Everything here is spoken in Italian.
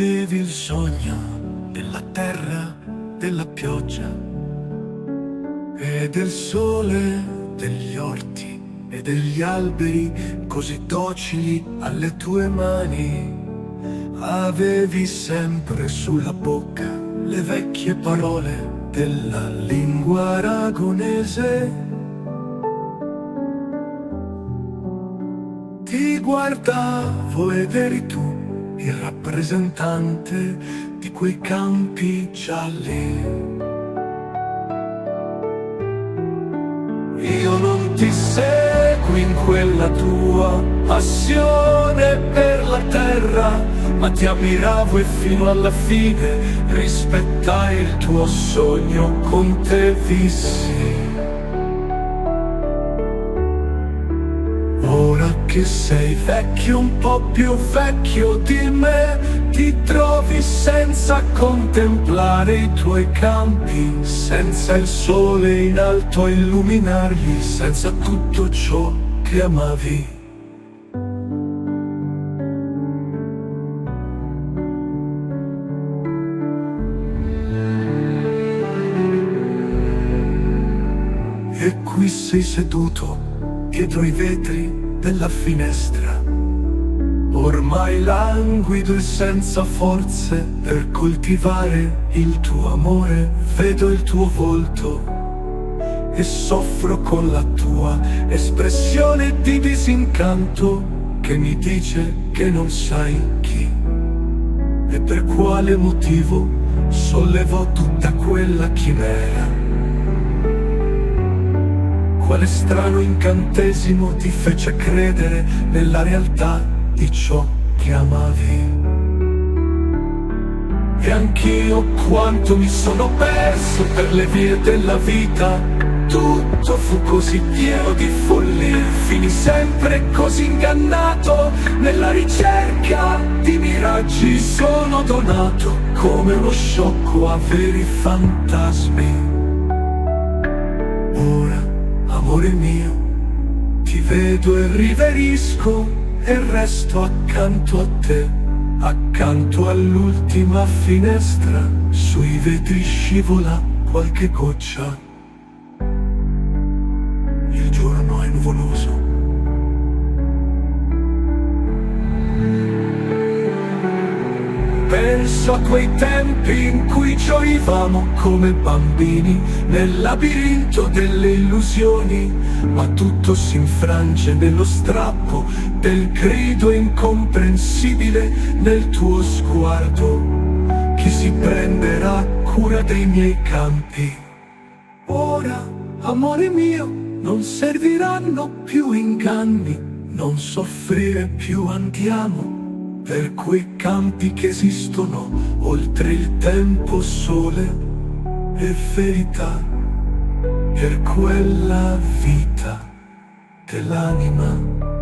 avevi il sogno della terra, della pioggia e del sole, degli orti e degli alberi così docili alle tue mani. Avevi sempre sulla bocca le vecchie parole della lingua aragonese. Ti guardavo ed eri tu il rappresentante di quei campi gialli. Io non ti segui in quella tua passione per la terra, ma ti ammiravo e fino alla fine rispettai il tuo sogno, con te vissi. Ora che sei vecchio, un po' più vecchio di me, ti trovi senza contemplare i tuoi campi, senza il sole in alto a illuminarli, senza tutto ciò che amavi. E qui sei seduto dietro i vetri della finestra, ormai languido e senza forze per coltivare il tuo amore. Vedo il tuo volto e soffro con la tua espressione di disincanto che mi dice che non sai chi e per quale motivo sollevò tutta quella chimera. Quale strano incantesimo ti fece credere nella realtà di ciò che amavi. E anch'io quanto mi sono perso per le vie della vita. Tutto fu così pieno di follia, finì sempre così ingannato. Nella ricerca di miraggi sono donato come uno sciocco a veri fantasmi. Ora, amore mio, ti vedo e riverisco e resto accanto a te, accanto all'ultima finestra. Sui vetri scivola qualche goccia, il giorno è nuvoloso. Penso a quei tempi in cui gioivamo come bambini nel labirinto delle illusioni, ma tutto si infrange nello strappo del grido incomprensibile nel tuo sguardo. Chi si prenderà cura dei miei campi? Ora, amore mio, non serviranno più inganni, non soffrire più, andiamo per quei campi che esistono oltre il tempo, sole e verità, per quella vita dell'anima.